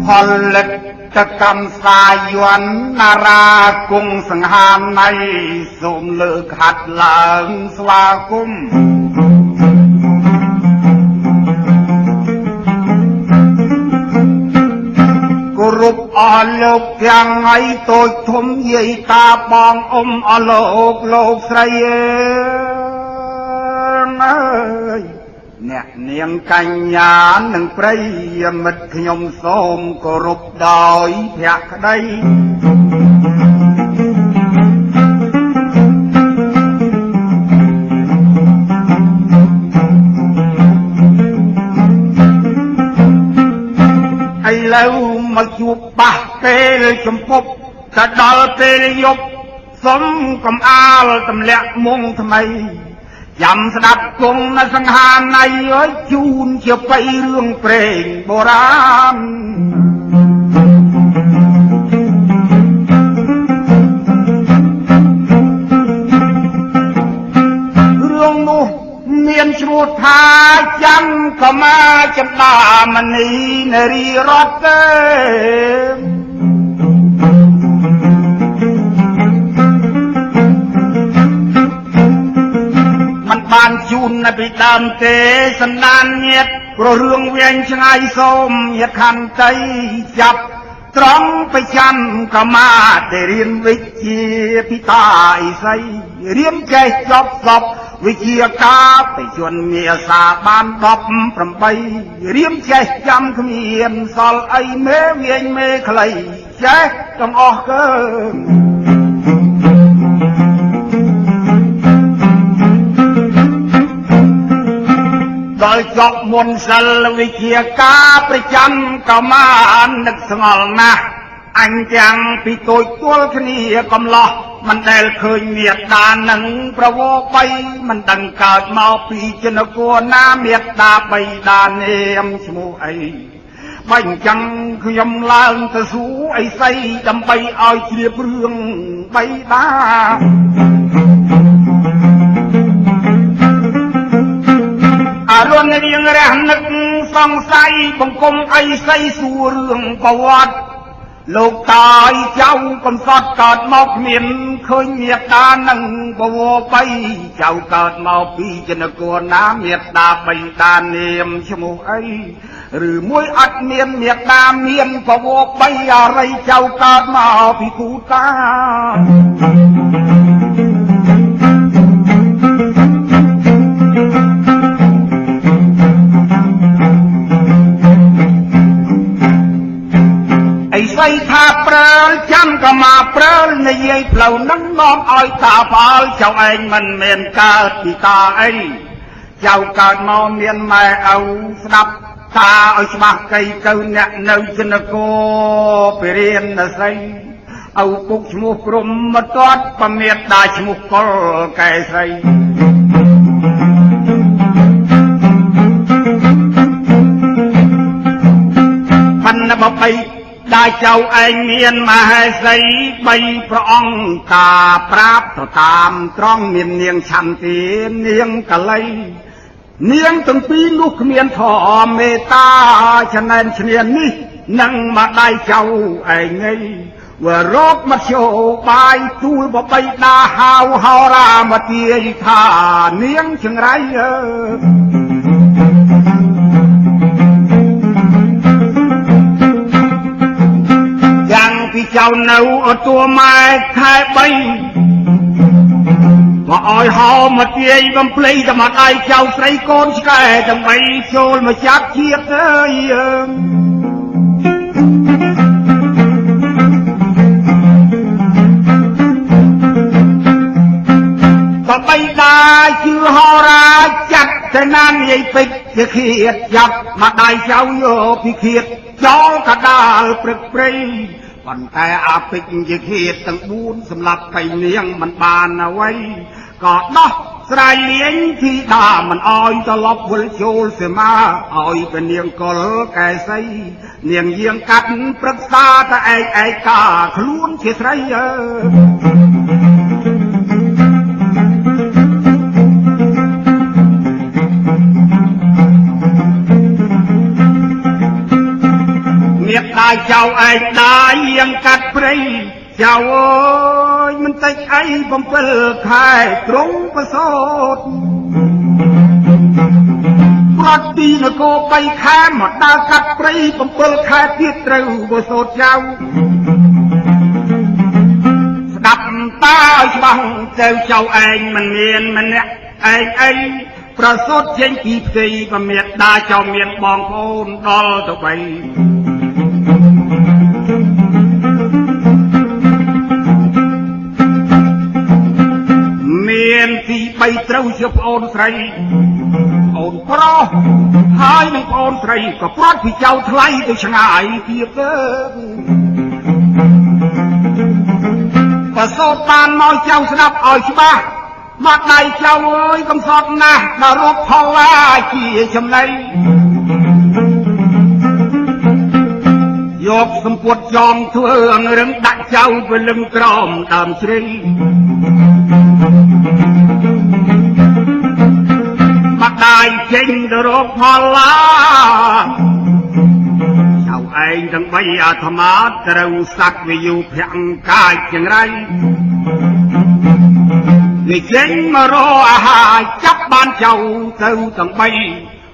ផលិតកម្មសាយ័នតារាគង់សង្ហាមនៃសូមលើកហាត់ឡើងស្វាគមន៍គោរពអស់លោកទាំងឲ្យតូចធំយាយតាបងអ៊ំអស់លោកស្រីអើយអ្នកនាងកញ្ញានិងប្រិយមិត្តខ្ញុំសូមគោរពដោយភក្តីឥឡូវមកជួបបាសពេលចំពប់ទៅដល់ពេលយប់សុំកំអាលទម្លាក់មុងថ្មីចាំស្ដាប់គង់នៅសង្ហានៃអើយជូនជាបៃរឿងព្រេងបុរាណរឿងនោះមានឈ្មោះថាចាំក៏មកចំដាមនីនារីរតទេបានជូននៅពីដើមទេសន្តានញាតព្រោះរឿងវែងឆ្ងាយសូមញាតខន្តីចាប់ត្រង់ប្រចាំក៏មកតែរៀនវិជ្ជាពិតាអិសីរៀនចេះចប់សពវិជ្ជាកាបជនមានសាបាន18រៀនចេះចាំគ្មានសល់អីមេវាញមេខ្លីចេះទាំងអស់កើដល់ចប់មុនសិលវិជ្ជាការប្រចាំក៏មកនឹកស្ងល់ណាស់អញទាំងពីតូចទល់គ្នាកំឡោះមិនដែលឃើញមេត្តានឹងប្រវោបីមិនដឹងកើតមកពីចនគរណាមេត្តាបៃតានាមឈ្មោះអីបើអញ្ចឹងខ្ញុំឡើងទៅសួរអីសីដើម្បីឲ្យជ្រាបរឿងបៃតាអរុនរៀងរះនឹកសង្ស័យបង្គំអីសីសួររឿងប្រវត្តិលោកតាយចៅកំសត់កើតមកគ្មានឃើញមេត្តានឹងបវរបីចៅកើតមកពីចនគរណាមេត្តាបៃតានាមឈ្មោះអីឬមួយអត់មានមេត្តាមានបវរបីអរិយចៅកើតមកពីគូតាស្អីថាព្រើលចាំក៏មកព្រើលនិយាយផ្លូវនឹងនាំឲ្យតាផលចៅឯងមិនមានកើតពីតាអីចៅកើតមកមានម៉ែឪស្ដាប់តាឲ្យច្បាស់កៃទៅអ្នកនៅចនគរពរៀនដស័យឪពុកឈ្មោះព្រំមកទាត់ប្រមេតាឈ្មោះកុលកែស្រីបណ្ណបបៃដាចៅឯងមានមហេសី3ព្រះអង្គតាប្រាប់ទៅតាមត្រង់មាននាងឆន្ទានាងកលីនាងទាំងពីរនោះគ្មានធម៌មេត្តាចំណែនឈ្នានេះនឹងមកដៃចៅឯងឯងវរោគមធ្យោបាយទូលបបៃតាហៅហោរាមទាយថានាងចង្រៃពីចៅនៅអត់ទួម៉ែខែ3មកឲ្យហោមកទាយបំភ្លៃតែមកដៃចៅស្រីកូនឆ្កែដើម្បីចូលមកចាប់ជាតិអើយបបៃតាជឿហោរាចាត់តែណាននិយាយពេកជាឃាតចាប់មកដៃចៅយកពីឃាតចោលកដាលព្រឹកព្រៃប៉ុន្តែអាពេជ្រជាឃាតទាំង4សម្រាប់បៃនាងមិនបានអ្វីក៏ដោះស្រាយលាញធីតាមិនអោយត្រឡប់វិលចូលសេមាឲ្យเป็นនាងកុលកែសីនាងយាងកាត់ប្រឹក្សាតែឯកាខ្លួនជាស្រី miệt đai chào anh đai yang cắt prey chào ơi mình tay ấy bông phơi khai trống và sốt bọt đi nó cô bay khai mà đa cắt prey bông phơi khai tiết trâu và sốt chào đập ta bằng treo chào anh mình anhประสดเช่นกีบกีบเมียดดาเจ้าเมียดบองโอนดอลตัวไปเมียนที่ไปเต้าเชื่อโอนใส่โอนเพราะหายหนึ่งโอนใส่ก็เพราะพี่เจ้าทลายตัวช่างไอเทียบเกินประสดตานน้อยเจ้าสนับอ่อยชิบะมาได้เจ้าเอ้ยกำสอดนะนรกพอว่าขี้ชมในยกสมปวดจอมเถื่อนเรื่องดักเจ้าไปลึงกรอมตามชรีมาได้เจงนรกพอว่าเจ้าเองทั้งใบอาธมาตระอุสักวิวเพียงกายเชียงไรngười chính mà rô hà chắc ban chầu từ tầng bay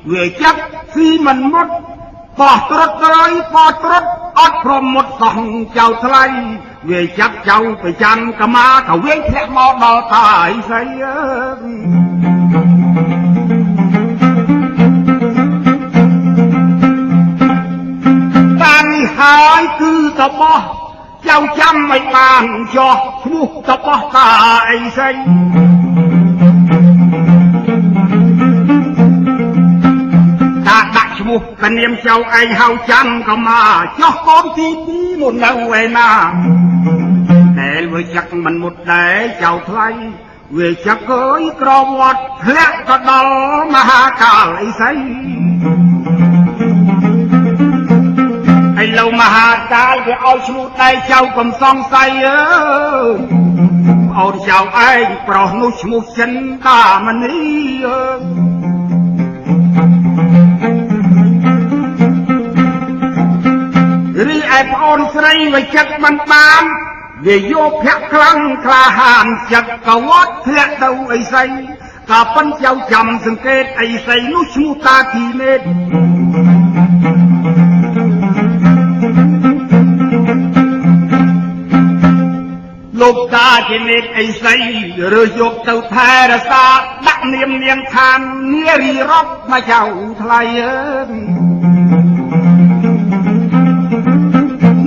người chắc khi mình mất bỏ trốt tới bỏ trốt ót from một dòng chầu thay người chắc chầu phải chăn cả má thầu viết thẻ mò đỏ tài xây tan hai cứ tập bỏเจ้าจำไม่บางจอมุกตะปะตาไอ้เซงตาดักชมุกกันเนียมเจ้าไอ้เฮาจำก็มาจอกก้อนที่ดีหมดแล้วเวนาแต่เวจักมันหมดแต่เจ้าไทยเวจักเอ้ยกรอวดและก็ดอมหากาไอ้เซงไอ้เรามาหากาไปเอาชูในเจ้ากำซองใส่เอาเจ้าไอ้ปลอนุชมุฉันตามันนี่หรือไอ้ปอนใส่ไว้จักมันบานเดี๋ยวโยกแพะครั้งคลาหานจักกวัดเพื่อเดาไอ้ใส่กาปั้นเจ้าจำสังเกตไอ้ใส่นุชมุตาทีเมตลูกตาที่เน็ตไอ้ใส่เรือยกเต่าแทรศาดักเนียมเนียงทานเนียรีรบมาเจ้าทลาย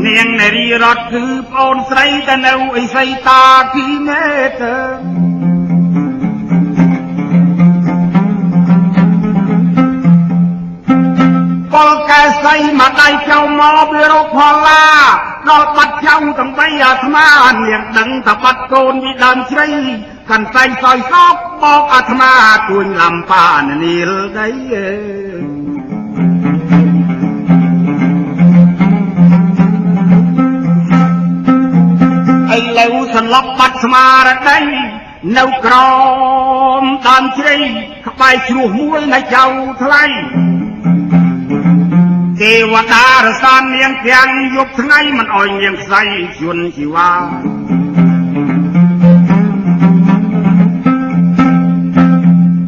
เนียงในรีรถคือปอนใส่แต่เนาไอ้ใส่ตาที่เน็ตปอแกใส่มาได้เจ้าหมอเบรกพอลาเราปัดเจ้าตั้งไปอาธมาเนี่ยดังตะปัดโกนวิดามใช้กันใส่ซอยซอกบอกอาธมาตุนลำปานนี่ได้ไอ้เหลวสลับปัดสมาระได้เน่ากรอมตามใช้เข้าไปชูมวยในเจ้าทลายเทวดาระสานเนียงเพียงยกทั้งไงมันอ่อยเนียงใส่ชวนชีวา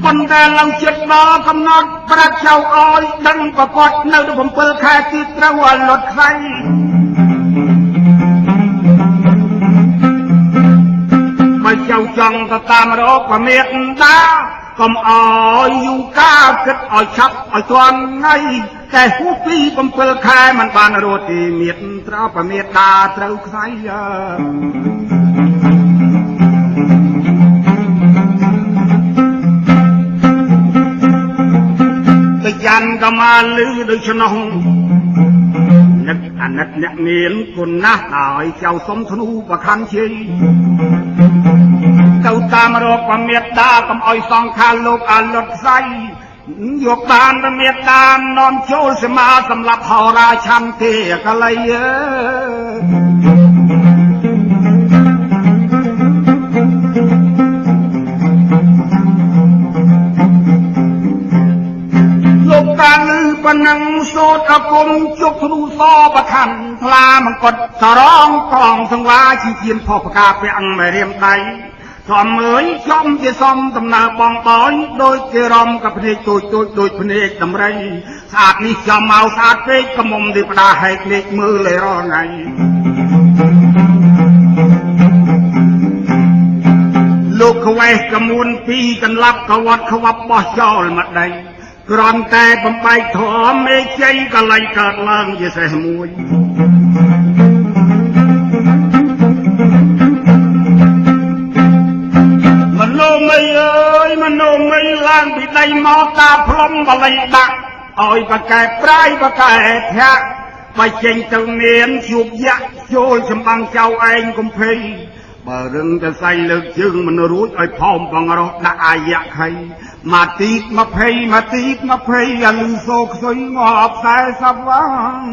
คนแต่เราเจ็บรอกำหนดพระเจ้าอ้อยดังประกอบในผมเปิดแค่ติดระวันหลดใครไม่เจ้าจังก็ตามรอกว่าเมียนตาก็อ้อยอยู่ก้าวเกิดอ้อยชับอ้อยจวนไงแต่หูปีผมเปิดแค่มันบานโรตีเมียนตราประเมียตาเต้าใครไปยันก็มาลือโดยชนองนึกอันนัดเนี่ยเมียนคนนะตายเจ้าสมธนูประคันชีเจ้าตามรอกประเมียตาก็อ้อยสองข้าโลกอันลดใสยกบานประเมียตานอนโชว์สมาสำหรับหอราชันเทกะเลยลูกตาลือ ប៉ុណ្ណឹងសូត្រអគុំជុកគ្រូសប្រខណ្ឌថ្លាមង្គតសរងកងសង្វាជាជាផុសប្រកាពាំងមេរៀមដៃចំមើលចំជាសំដំណើរបងបោញដូចជារំกับភ្នែកទូចដូចភ្នែកដំរីស្អាតនេះចំមកស្អាតពេកកមុំទេផ្ដាហែកលេខមើលលេរថ្ងៃលោកខ្វេះកមួនពីរកន្លាប់កវត្តខ្វាប់បោះចោលមកដីគ្រាន់តែបំបែកធំមេជ័យកលែងកើតឡើងជាសេះមួយមនោម័យអើយមនោម័យឡើងពីដីមកតាផ្លុំបល័យដាក់ឲ្យបកែប្រាយបកែធាក់បើចេញទៅមានជួបយៈចូលចម្បាំងចៅឯងកំភៃបើរឹងតែសៃលើកជើងមិនរួចឲ្យផោមបងរស់ដាក់អាយៈខៃមកទី20មកទី20អាលឺសូខ្សុយងាប់40វាង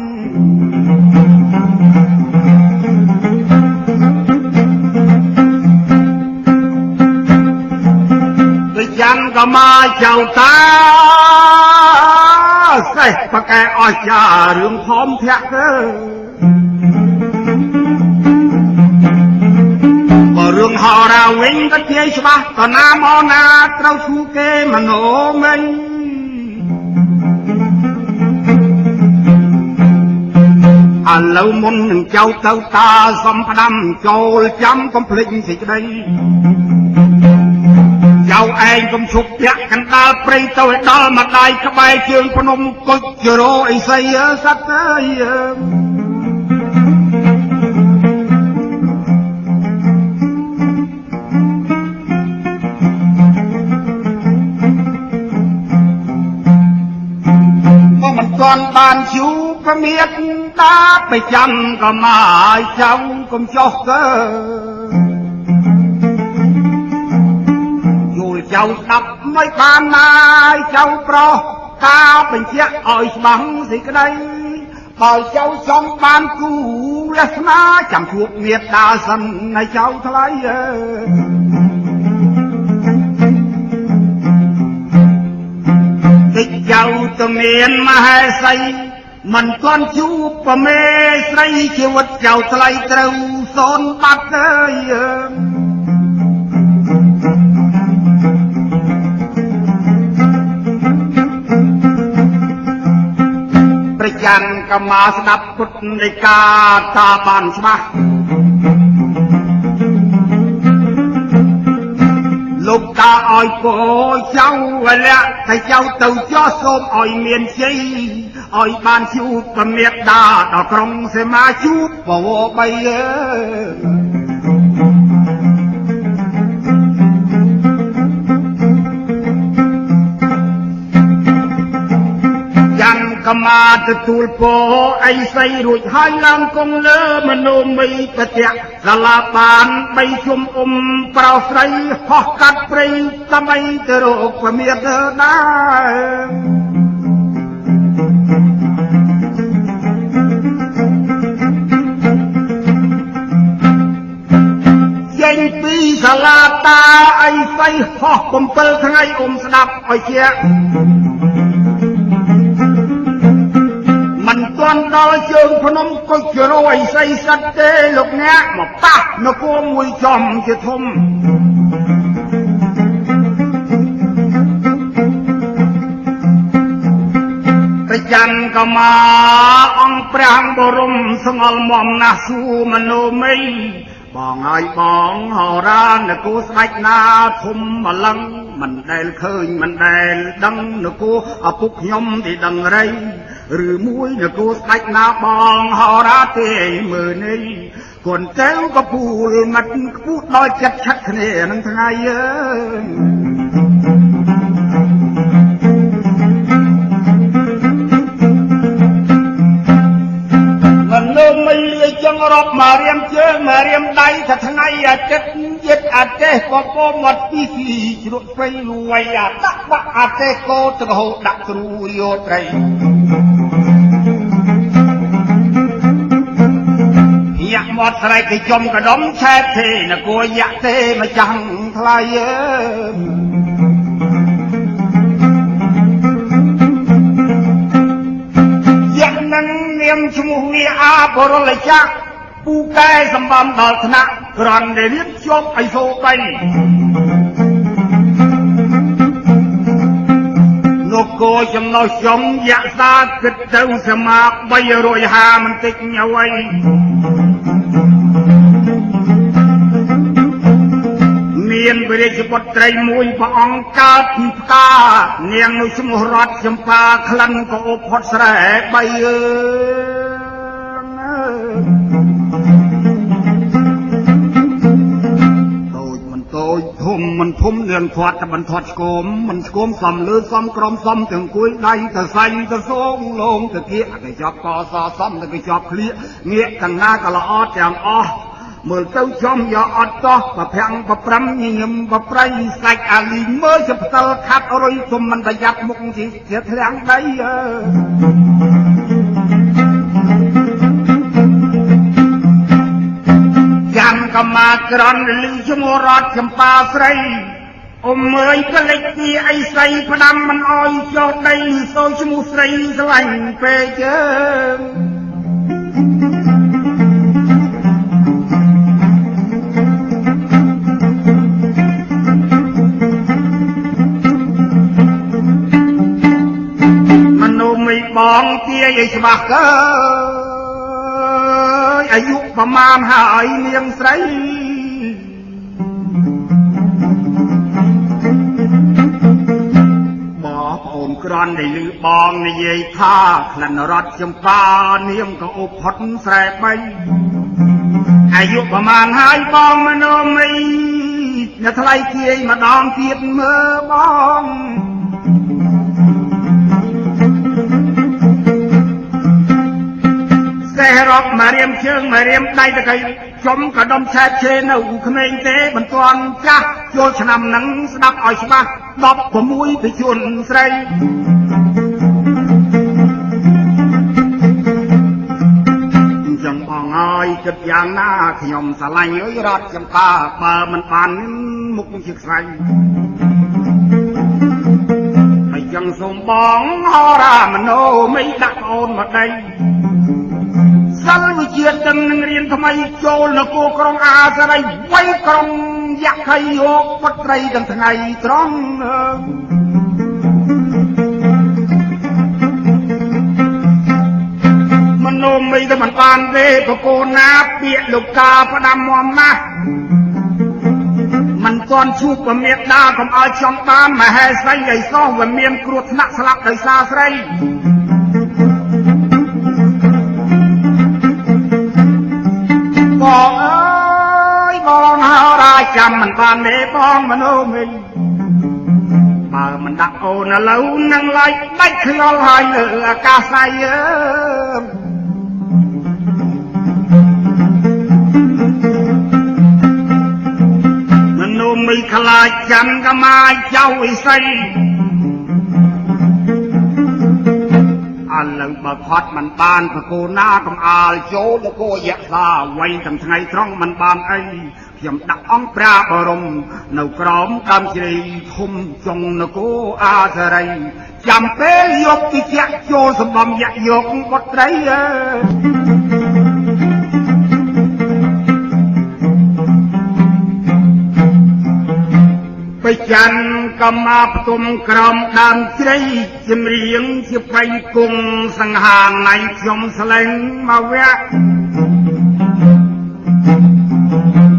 ដូចយ៉ាងក៏មកចៅតាសេះបកែអស្ចារ្យរឿងផោមធាក់ទៅរឿងហោរាវិញក៏ជាច្បាស់ក៏ណាមកណាត្រូវស៊ូគេមនោមិញឥឡូវមុននឹងចៅទៅតាសំផ្ដាំចូលចាំកុំភ្លេចសេចក្តីចៅឯងកុំឈប់ពាក់កណ្ដាលព្រៃទៅឲ្យដល់ម្ដាយក្បែរជើងភ្នំគុជជរោអីសីសត្វអើយcòn bàn chú có biết ta phải chăm có mãi trong cũng cho cơ rồi cháu đập mấy bàn ai cháu pro cao bình chiếc ỏi bằng gì cái đây bởi cháu xong bàn cũ lết má chẳng thuộc nghiệp đa sân này cháu thấy tích cháu từ miền mà hay say mình con chú bà mê say chiều vật cháu thay trâu xôn bắt ơiประจันกมาสดับพุทธในกาตาบานสมาลูกตาอ้อยโกเจ้าและแต่เจ้าเต่าจ้อส้มอ้อยเมียนชีอ้อยบานชูปเมียดาดอกรงเสมาชูปโวใบกมาตะตูลโปไอไซรุ่ยหายลำกงเลมโนมีปะเจกสลาบานใบชุมเปล่าใสหอกกัดปริทำไมจะโรคเมียเธอได้เย็นปีสลาตาไอไซหอกกลมเปิลทั้งไอสนับไอเชี่ยมันตอนดาวเชิงพนมก็จะรวยใส่สัตว์เตลูกเนี้ยมาปักนกมวยจอมจะทมประจันก็มาองพระบรมสงลมอมนาสูมโนไม่บองไอ้บองหอรานกูสไลนาทมมาลังมันได้เคยมันได้ดังนกูอปุกยมที่ดังไรหรือมวยนกูสไลนาบองหอราเตมือนี้คนเจ้าก็พูดมันพูดลอยจัดชัดเนียนั่งทั้งไงมันเริ่มไม่เลยจังรบมาเรียมเจอมาเรียมได้ถ้าทั้งไงอาจจะยึดอาจจะก็ป้อมวัดปีสีจุดไฟรวยอาจตักบักอาจจะก็ตะโหดักตรูโยไตรอยากหมดอะไรก็จมกระดมแช่เทนะกลัวอยากเทมาจังทลาย នាងឈ្មោះវាអាបរលចាក់ពូកែសម្បំដល់ថ្នាក់ក្រន់ដែលរៀនជាប់អីសូបីលោកគោចំណោះចំយក្សាគិតទៅសមា350មិនតិចញ៉វអីមានព្រះរាជបុត្រីមួយព្រះអង្គកើតពីផ្កានាងនោះឈ្មោះរតចម្ប៉ាក្លិនក៏អបផុតស្រែបីតូចធំមិនធំនាងធាត់តែបន្ធាត់ស្គមមិនស្គមសំលើសំក្រមសំទាំងគួយដៃទៅសាញ់ទៅសូងលងទៅគៀកទៅជាប់កសសំទៅជាប់ឃ្លៀកងាកទាំងណាក៏ល្អទាំងអស់មើលទៅចំយកអត់តោះប្រភាំងប្រប្រាំញញឹមប្រប្រៃសាច់អាលីមើលជាផ្ទាល់ខាត់រុយទុំមិនប្រយ័ត្នមុខជាធ្លាំងដីចាំកម្មាក្រន់លឺឈ្មោះរតចម្ប៉ាស្រីអ៊ំអើយផ្លេចពីអីស្រីផ្ដាំមិនអោយចុះដីសូវឈ្មោះស្រីស្រឡាញ់ពេកជើងបងទាយឲ្យច្បាស់កើអាយុប្រមាណហើយនាងស្រីបងប្អូនក្រន់ដែលឮបងនិយាយថាក្លិនរត់ចម្ប៉ានាងក៏អបផុតស្រែបីអាយុប្រមាណហើយបងមនោមីអ្នកថ្លៃទាយម្ដងទៀតមើលបងតែរកមករៀមជើងមករៀមដៃតកៃចំកដុំឆែកឆេនៅក្មេងទេមិនទាន់ចាស់ចូលឆ្នាំហ្នឹងស្ដាប់ឲ្យច្បាស់16ពីជួនស្រីចឹងបងអើយគិតយ៉ាងណាខ្ញុំស្រឡាញ់អើយរត់ចម្ប៉ាបើមិនបានមុខជាខ្សែហើយចឹងសូមបងហោរាមโนមិនដាក់អូនមកដៃសិលវិជាទាំងនឹងរៀនថ្មីចូលនគរក្រុងអាសរីវៃក្រុងយក្ខីយកបុត្រីទាំងថ្ងៃត្រង់មនោមីតែមិនបានទេបកូនណាពាក្យលោកតាផ្ដាំមមណាស់មិនទាន់ជួបពមេដាកុំឲ្យចំបានមហេសីឲ្យសោះវាមានគ្រោះថ្នាក់ស្លាប់ដោយសារស្រីបងអើយបងហៅរាចាំមិនបានទេបងមនោមីបើមិនដាក់អូនឥឡូវនឹងឡាយដាច់ខ្យល់ហើយលើអាកាស័យមនោមីខ្លាចចាំកម៉ាយចៅអ៊ីសីឥឡូវបើផាត់មិនបានប្រគោណាកំអាលចូលនគរយក្សាវៃទាំងថ្ងៃត្រង់មិនបានអីខ្ញុំដាក់អង្គប្រាបរមនៅក្រោមដើមជ្រៃធំចុងនគរអាសរីចាំពេលយកពីជាចូលសម្បំយៈយកបុត្រីបិចានកម្មាផ្ទុំក្រមដើមជ្រៃជំរៀងជាបៃគង់សង្ហាណៃខ្ញុំស្លែងមកវៈ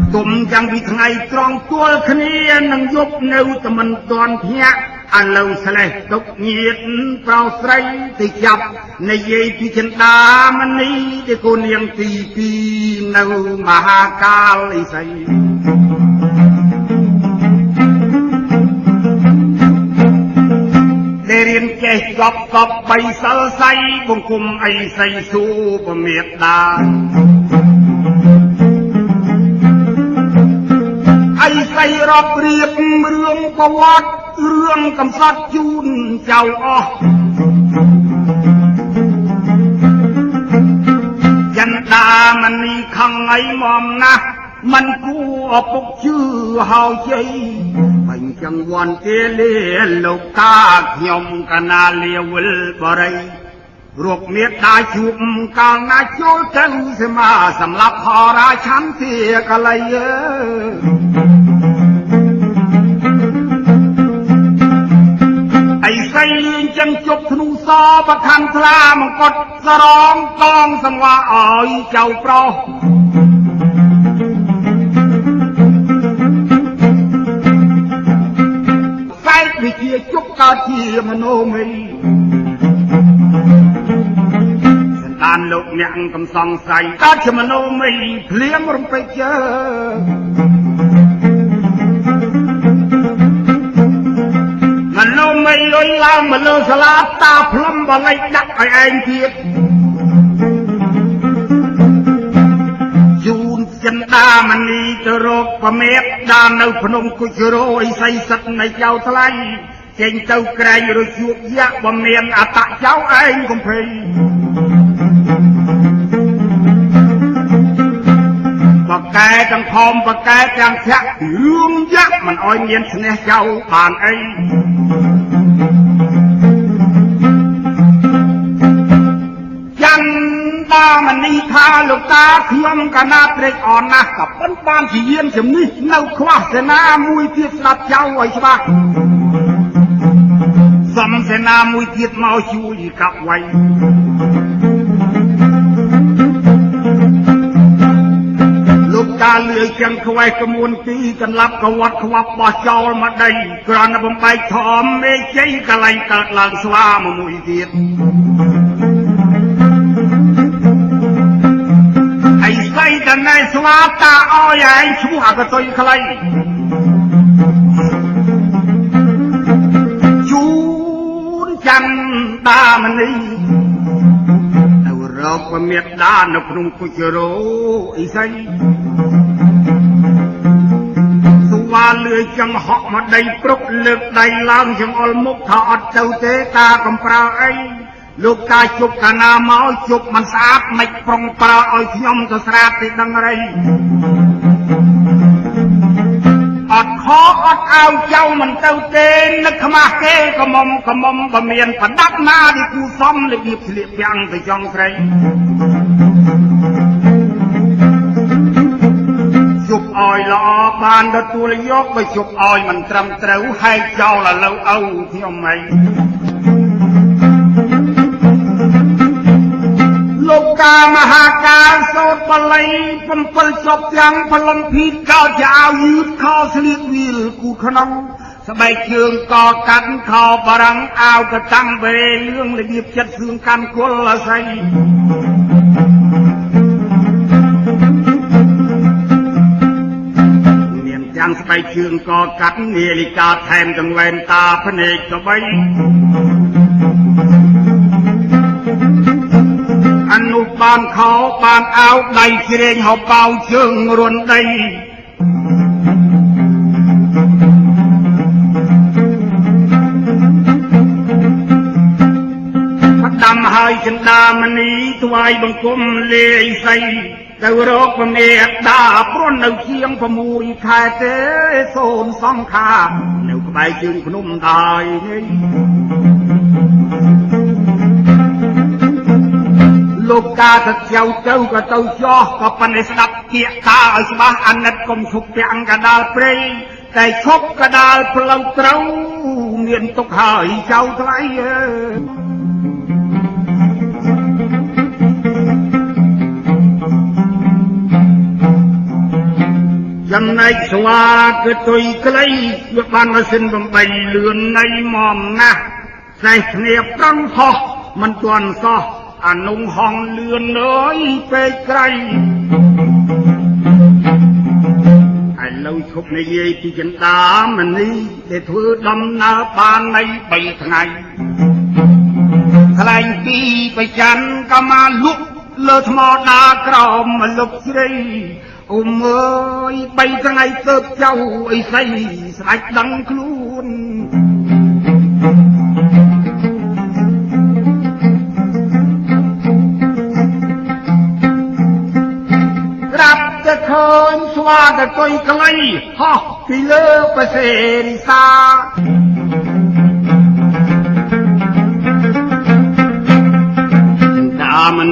ផ្ទុំចាំពីថ្ងៃត្រង់ទួលគ្នានឹងយប់នៅតែមិនទាន់ភ្ញាក់ឥឡូវស្លេះទុកញៀតប្រោស្រីទៅចាប់និយាយពីចិន្តាមនីដែលកូននាងទី2នៅមហាកាលឥសីរៀនចេះកប់កប់បីសិលស័យបង្គំអីស័យស៊ូពមេដាអីស័យរាប់រៀបរឿងប្រវត្តិរឿងកំសត់ជូនចៅអស់ចន្តាមនីខំអីមកណាស់មិនគួរពុកជឿហើយជ័យបាញ់ចង្វាន់ទាលាលោកតាខ្ញុំកណាលាវិលបរិយ รวบเมียดได้ชุบกลางนาโจเจ้าเสมาสำหรับพอราชันเสียกะเลยไอ้ไส้ลืนจังจบธนูซอประคันทลามังกดสร้องกองสังวาอ้อยเจ้าเปราไส้วิเชียจุกกาเทียมโนมีตานโลกยังกำสองใส่ตาชมโนไม่เพลียงรำไปเจอมันโนไม่ลอยล่างมันโลสลาตาพลัมบะไลดักไอเองเทียดยูนจันตามันนี่จะโรคประเมตดานเอาพนมกุจโรไอใส่สัตในเจ้าทลายเจงเจ้าไกรโรยชุบยักบะเมียนอัตเจ้าเองกุมพีปากแกจังพอมปากแกจังแฉะเรื่องยักมันอ้อยเมียนเสน่ห์เจ้าผ่านไอจันตามันนี่ทาลูกตาเทียมกันนาเตรกอ่อนนะกับปั้นปานที่เยี่ยมเฉมนี่เน่าคว้าเสนามุยเทียบสับเจ้าไว้ใช่ปะสมเสนามุยเทียบเมาชูอีกับไว้ลูกตาเลือยจังควายกระมวลตีกันรับกวัดขวับบ่อจอมาได้กรานบำไปทอมเมใจกะไลกะลางสวามามุยเทียบไอ้ไส้กันในสวาตาอ้อยไอ้ชั่วกระตุยใครจูนจันตามันนี่เอาเราก็เมียดานพนุ่งกุจโรไอ้ไส้สวาเลือยจังหอกมาได้ปลุกเลือกได้ล้างจังอลมุกทอดเจ้าเตตากำปราไอลูกตาจุบกานาเมาจุบมันสะอาดไม่ปรองปลาอ้อยขยมจะสระติดดังไรอดคออดเอาเจ้ามันเต้าเตนนึกขมาเกกมมบะเมียนผัดดักหน้าดิกูซ้อมเลยบีบเสียบยังไปจองใครจุบอ้อยล้อบานตะตัวเลยยกไปจุบอ้อยมันตรำเต๋อให้เจ้าละเราเอาที่เอาไหมลูกกามหาการโสดปลัยปนปลจบยังพลังพิษก้าวจะเอายืดคอสลิดวิลกูขนมสบายเชิงก่อกันคอบรังเอากระตั้งเบรเรื่องระเบียบจัดซึ่งการกลละใสเนียนจังสบายเชิงก่อกันเนลิกาแทนจังเวนตาพเนกกระใบอนุบาลเขาบานเอาใดเชียงเขาเป่าเชิงรวนใดพัดดำหายฉันดามันนี้ถวายบังคมเลยใส่แต่รกประเมตดาปล้นเอาเชียงประมูลขายเตโซนสองขาเดี๋ยวก็ไปจึงพนุ่มตายนี่ลูกกาตะเจ้าเจ้าก็เจ้าจ่อก็ปันในสดับเกียตาไอ้สบาอันนั้นกลมชุบเปียงกระดาษเปรย์แต่ชบกระดาษเพลาเต้าเมียนตกหายเจ้าไทยยังในสวาเกิดตุยไกลยกบานมาเส้นบำใบเลือนในมอมนะใส่เนียบกังหอกมันตวนซออนุงห้องเลือนเลยไปไกลไอ้เราชบในเย่ที่จันตามันนี่ได้ถือดำนาบานในใบไงใครปีไปจันก็มาลุกเลือดมอดากรอมมาลุกสิโอ้เมยไปทางไงเติบเจ้าไอ้ใส่สายดังคลุนรับจะเคินสวาดตัวไกลฮะที่เลิกไปเสริสา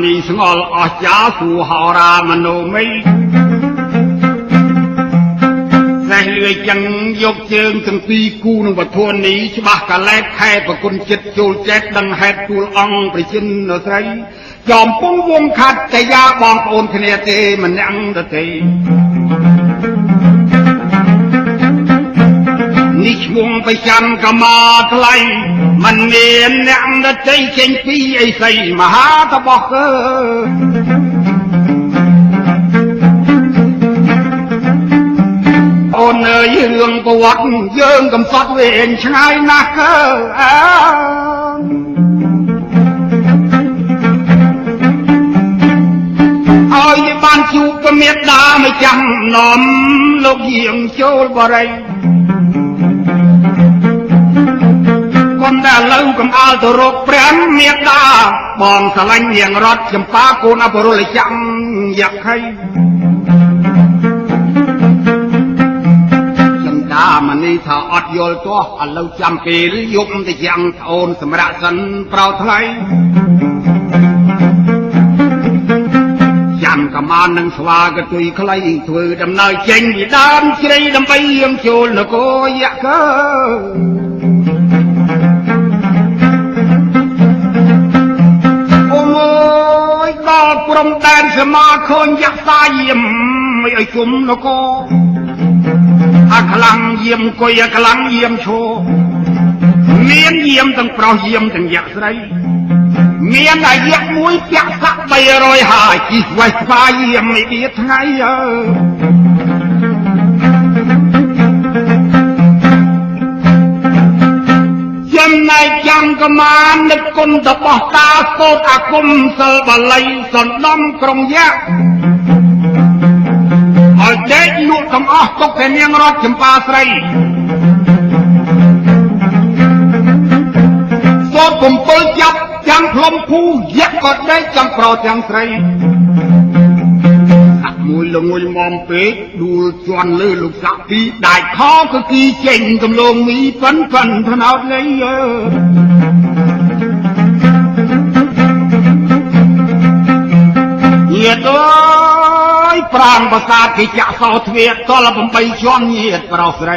ณีស្ងល់អស្ចារ្យសួរហោរាមនោមីសេះលឿយចឹងយកជើងទាំងពីរគូនឹងវធននេះច្បាស់កាឡែតខែប្រគុណចិត្តចូលចេតដឹងហេតុទួលអង្គប្រជិននៅស្រីចំពងវងខាត់តែយ៉ាបងប្អូនគ្នាទេម្នាក់ដទៃនេះឈ្មោះបិចានកមាថ្លៃមិនមានអ្នកដទៃចេញពីអីសីមហាតបោះកើអូនអើយរឿងប្រវត្តិយើងកំសត់វែងឆ្ងាយណាស់កើឲ្យបានជួបក៏មេត្តាមិនចាំនាំលោកយាងចូលបរិយកុំតែលើកំអល់ទៅរកព្រះមេត្តាបងស្រឡាញ់នាងរត់ចម្ប៉ាកូនអបរុលចាំយ៉ាក់ហើយមនីថាអត់យល់ទាស់ឥឡូវចាំពេលយប់ទៅយ៉ាងអូនសម្រាប់សិនប្រោថ្លៃចាំកមាននឹងស្វាកទុយខ្លីធ្វើដំណើរចេញពីដើមជ្រៃដើម្បីយាងចូលនគរយៈកើអូយដល់ព្រំដែនសមាខូនយៈសាយាមមិនឲ្យជុំនគរអាខ្លាំងយាមគួយអាខ្លាំងយាមឈោមានយាមទាំងប្រុសយាមទាំងយៈស្រីមានអាយៈមួយពាក់សាក់300ហើយជីស្វ័យស្វាយាមមិនបៀថ្ងៃចំណែកចាំកមាននឹកគុណរបស់តាកូនអាគមសិលបល័យសណ្ដំក្រុងយៈឲ្យដេកលក់ទាំងអស់ទុកតែនាងរត់ចម្ប៉ាស្រីសូត្រ7ចាប់ចាំផ្លុំភូយៈក៏ដេកចាំប្រោទាំងស្រីអាមួយល្ងុយមុំពេកដួលជន់លើលោកសាក់ពីដាច់ខក៏គីចេញកំឡងមីប៉ិនថ្នោតលេងញាតអើយប្រាំប្រសាទគេចាក់សោទ្វាតល8ជាន់ញាតប្រោស្រី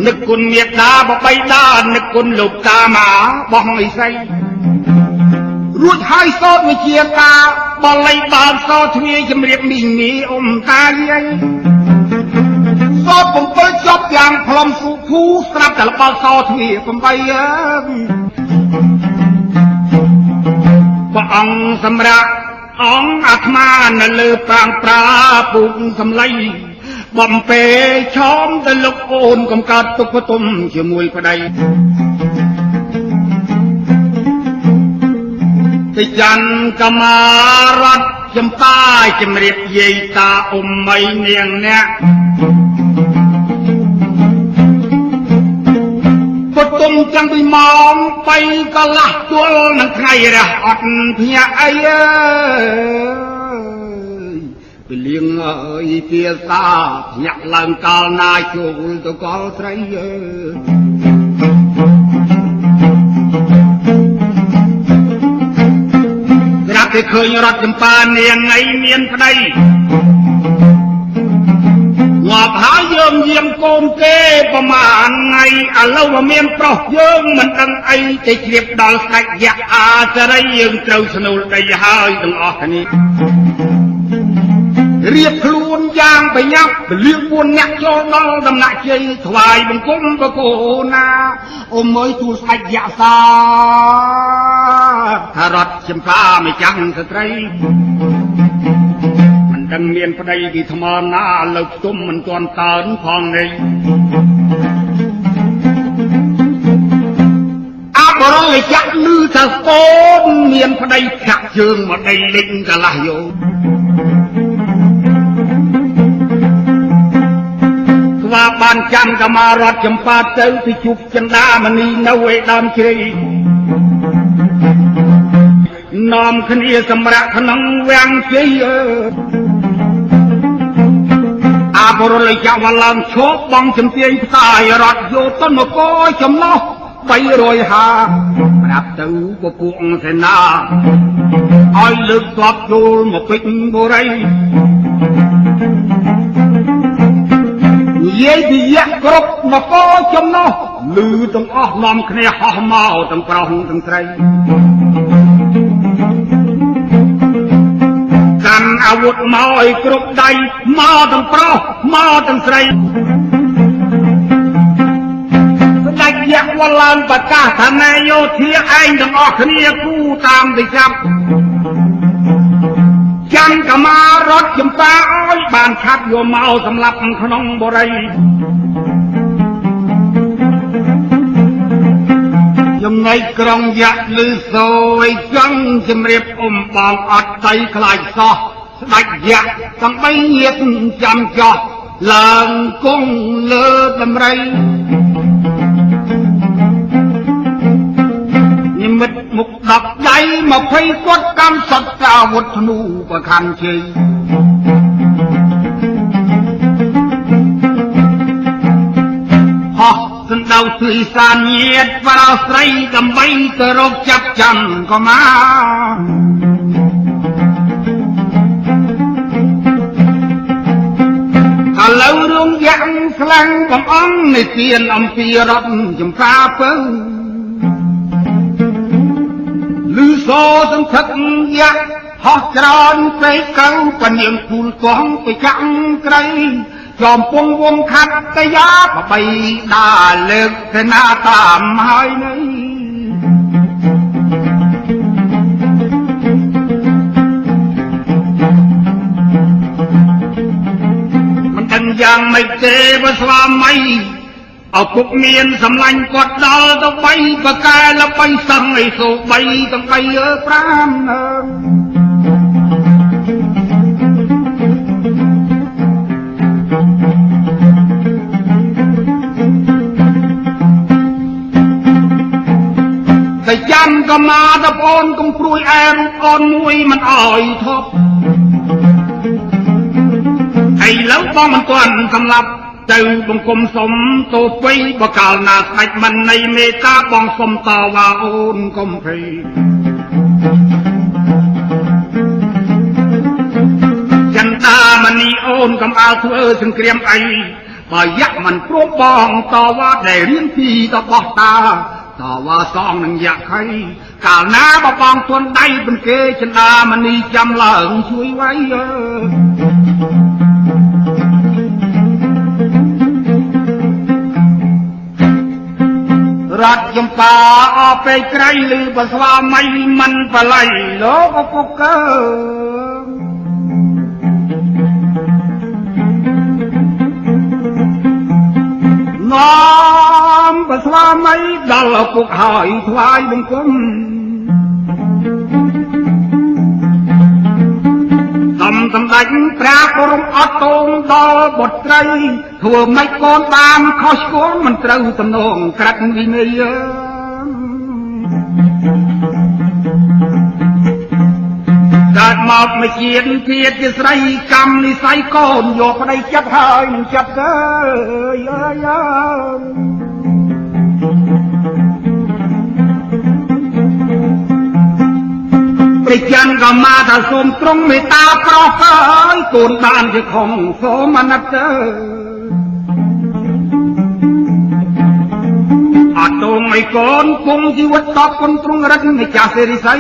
នឹកគុណមេត្តាបបៃតានឹកគុណលោកតាមាបោះអីស្រីរួចហើយសោតវិជាកាបល័យបានសោទ្វាជំរាបមីងមីអ៊ំតាយាយសោត7ចប់យ៉ាងផ្លុំស៊ូភូស្រាប់តែបល់សោទ្វា8ព្រះអង្គសម្រាប់អង្គអាត្មានៅលើប្រាង្គប្រាពុកសម្លៃបំពេឆោមទៅលោកអូនកំកើតទុកផ្ទុំជាមួយប្តីទៅចាន់កមារតចម្ប៉ាជំរាបយាយតាអ៊ំមីនាងអ្នកផ្ទុំចាំពីម៉ោង3កន្លះទល់នឹងថ្ងៃរះអត់ភ្ញាក់អីអើយពីលៀងអើយជាសាភ្ញាក់ឡើងកាលណាចូលទៅកលស្រីអើស្រាប់តែឃើញរត់ចម្ប៉ានាងឯងមានប្តីងាប់ហើយយើងយាមកូនគេប្រមាណថ្ងៃឥឡូវមកមានប្រុសយើងមិនដឹងអីទៅជ្រាបដល់ស្ដេចយៈអាចារ្យយើងត្រូវស្នូលដីហើយទាំងអស់គ្នារៀបខ្លួនយ៉ាងប្រញាប់ពលៀង4អ្នកចូលដល់ដំណាក់ជ័យថ្វាយបង្គំបកូណាអ៊ំអើយទូលស្ដេចយៈសាថារត់ចម្ប៉ាមិនចាំស្ត្រីដឹងមានប្តីពីថ្មណាលើផ្ទុំមិនទាន់តើនផងនេះអបរលចាក់លឺថាកូនមានប្តីខាក់ជើងមកដីលិចកលាស់យោស្វាបានចាំកមារតចម្ប៉ាទៅពីជួបចិន្តាមនីនៅឯដើមជ្រៃនាំគ្នាសម្រាប់ក្នុងវាំងជ័យអបរលចាក់វឡើងឈប់បងជំទាញផ្សាយរត់យោទៅនគរចំណោះ 350ប្រាប់ទៅពពួកសេនាឲ្យលើកទ័ពចូលមកពេញបុរីនិយាយពីយៈគ្រប់នគរចំណោះលឺទាំងអស់នាំគ្នាហោះមកទាំងប្រុសទាំងស្រីកាន់អាវុធមកឲ្យគ្រប់ដៃមកទាំងប្រុសមកទាំងស្រីស្ដេចយៈវល់ឡើងប្រកាសថានាយោធាឯងទាំងអស់គ្នាគូតាមទៅចាប់ចាំកម្មារត់ចម្ប៉ាឲ្យបានឆាប់យកមកសម្លាប់ក្នុងបុរីចំណែកក្រុងយៈលឺសូរចង់ជំរាបបងអត់តៃខ្លាចសោះស្ដេចយៈទាំងបីញាតចាំចោះឡើងគង់លើដំរីនិមិត្តមុខ10ដៃ20គាត់កម្មសត្វអាវុធធ្នូប្រខណ្ឌជ័យហោះសណ្ដៅទ្រីសានញាតបរោស្រីដើម្បីទៅរកចាប់ចាំក៏មកឥឡូវរឿងយ៉ាងខ្លាំងបងអង្គនៃទានអំពីរត់ចម្ប៉ាពើលឺសូសង្ឃឹកយៈហោះច្រើនពេកកៅពនាងពូលកងទៅចាំងក្រៃចំពងវងខាត់តយ៉ាបបីដាលើកសេនាតាមហើយនេះមិនដឹងយ៉ាងម៉េចទេបើស្វាមីឪពុកមានសម្លាញ់គាត់ដល់ទៅ3បកែល្បីសឹងឲ្យសូ3ទាំង35នៅតែចាំក៏មកដល់អូនកុំព្រួយអែរូបអូនមួយមិនអោយធប់ឥឡូវបងមិនទាន់សម្លាប់ទៅបង្គំសុំទោពីបកាលណាស្ដេចមិននៃមេត្តាបងសុំតវ៉ាអូនកុំភ័យចន្ទាមនីអូនកុំអើធ្វើសង្គ្រាមអីបើយៈមិនព្រមបងតវ៉ាដែលរៀនពីតបោះតាតវ៉ាសងនឹងយៈខៃកាលណាបបងទន់ដៃបន្គេចន្ទាមនីចាំឡើងជួយໄວរត់ចម្ប៉ាអពេកក្រៃឬបស្វាមីមិនបល័យលោកឪពុកកើនាំបស្វាមីដល់ឪពុកហើយថ្វាយបង្គំសម្ដេចព្រះបរមអត់ទងដល់បុត្រីធ្វើម៉េចកូនបានខុសឆ្គងមិនត្រូវទំនងក្រាត់វិន័យកើតមកមួយជាតិជាស្រីកម្មនិស័យកូនយកប្តីចិត្តហើយនឹងចិត្តទៅព្រះច័ន្ទក៏មកថាសូមទ្រង់មេត្តាប្រោសហើយកូនបានជាខំសូមអាណិតទៅអត់ទងឲ្យកូនគង់ជីវិតតបគុណទ្រង់រិទ្ធម្ចាស់សិរិស័យ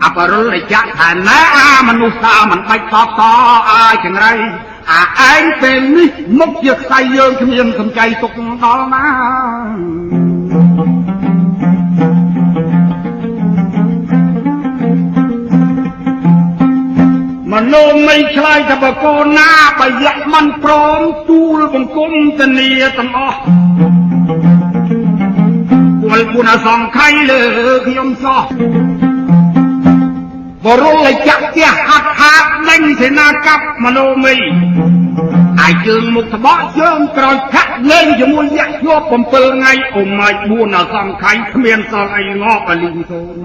អបរុលឯចាក់ថាណាមនុស្សសាមិនបាច់តបតអាយចង្រៃឯងពេលនេះមុខជាខ្សែយើងគ្មានសំចៃទុកដល់ណាមនោមីឆ្លើយថាបកូនណាបើយៈមិនព្រមទូលបង្គំធានាទាំងអស់ពលពុនសង្ខ័យលើខ្ញុំសោះបរុលចាក់ផ្ទះហាត់ហាត់ដេញសេនាកាប់មនោមីអាចជើងមុខត្បកជើងក្រោយខាក់លេងជាមួយយៈជាប់7ថ្ងៃអ៊ំម៉ាច់4សង្ខ័យគ្មានសល់អីងប់អលីងសូន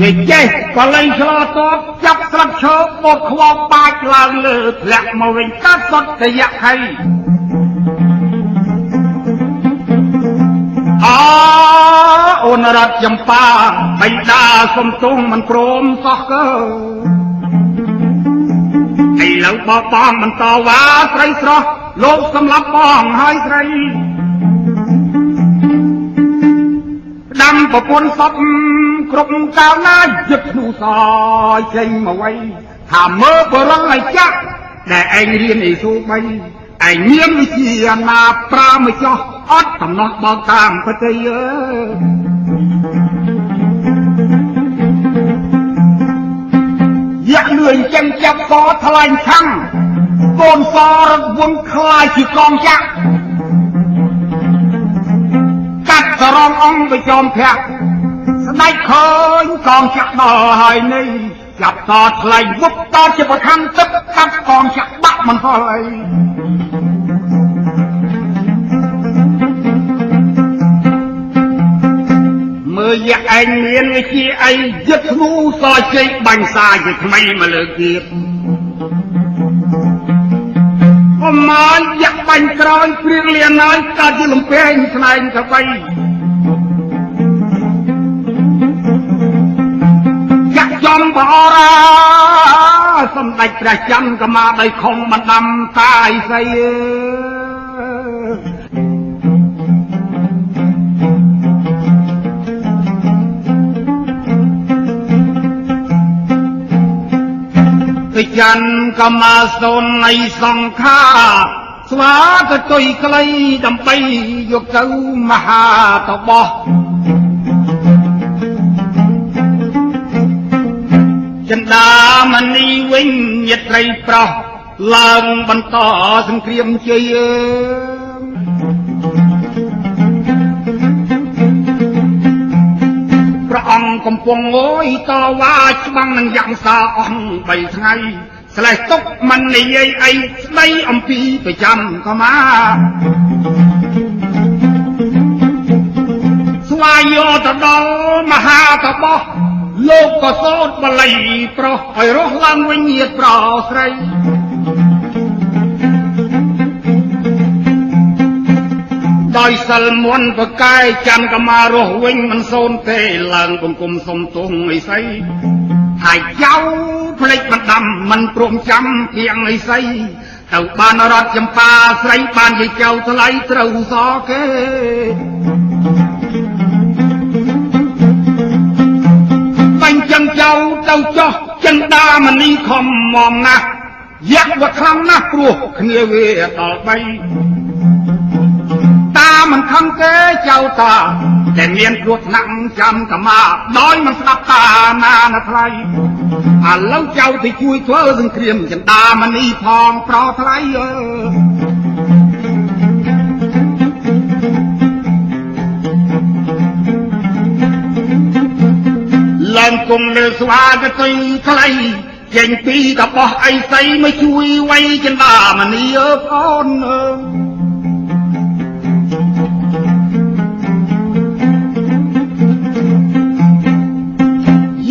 និយាយក៏លែងឆ្លោតបចាប់ស្លឹកឈើបោកខ្វល់បាច់ឡើងលើធ្លាក់មកវិញកាត់សុទ្ធតែយៈខៃអូនរត់ចំប៉ាបិតាសំទងមិនព្រមសោះកើឥឡូវបបងមិនតវ៉ាស្រីស្រស់លោកសម្លាប់បងហើយស្រីដាំប្រពន្ធសពគ្រប់កាលណាយឹកធ្នូសយចេញមកវិញថាមើលបរិលឲ្យចាក់ដែលឯងរៀនអីស៊ូបីឯងមានវិជាណាប្រើមកចោះអត់តំណោះបោកតាមប្រតិយយកលឿនចឹងចាប់កថ្លាញ់ខាំកូនសរវងខ្លាយជាកងចាក់កាត់សរងអង្គទៅចោមភ័ក្រស្ដេចឃើញកងចាក់ដល់ហើយនេះចាប់តថ្លៃវុបតជាប្រខាំទឹកកាត់កងចាក់បាក់មិនហល់អីមើលយកឯងមានវិជាអីយឹកធ្នូសយជ័យបាញ់សាជាថ្មីមកលើកទៀតអមមកយកបាញ់ក្រោយព្រៀងលៀនហើយកើតជាលំពេងស្នែងទៅបីចាក់ចំបអរាសម្ដេចព្រះច័ន្ទក៏មកដោយខំបណ្ដាំតាយស្អីព្រះច័ន្ទក៏មកសូននៃសង្ខាស្វាទៅទុយក្លីដើម្បីយកទៅមហាតបោះចិន្តាមនីវិញញាត្រីប្រុសឡើងបន្តសង្គ្រាមជ័យព្រះអង្គកំពុងងយតវ៉ាច្បាំងនឹងយ៉ាងសាអស់3ថ្ងៃស្លេះទុកមិននិយាយអីស្ដីអំពីប្រចាំក៏មកស្វាយទៅដល់មហាតបោះលោកក៏សូត្របល័យប្រុសឲ្យរស់ឡើងវិញញាតប្រុសស្រីដោយសិលមន្តប្រកែច័ន្ទក៏មករស់វិញមិនសូនទេឡើងបង្គំសុំទោសអីស្អីហើយចៅភ្លេចបណ្ដាំមិនព្រមចាំទៀងអីស្អីទៅបានរត់ចម្ប៉ាស្រីបានយាយចៅថ្លៃត្រូវសគេបាញ់ចឹងចៅទៅចោះចិន្តាមនីខំមមណាស់យ៉ាក់វាខ្លាំងណាស់ព្រោះគ្នាវាដល់3តាមិនខំទេចៅតាតែមានគ្រោះថ្នាក់ចាំកមាដោយមិនស្ដាប់តាណាណាថ្លៃឥឡូវចៅទៅជួយធ្វើសង្គ្រាមចិន្តាមនីផងប្រថ្លៃឡើងគុំលើស្វាទៅថ្លៃចេញពីតបោះអីស្អីមកជួយវៃចិន្តាមនីអូន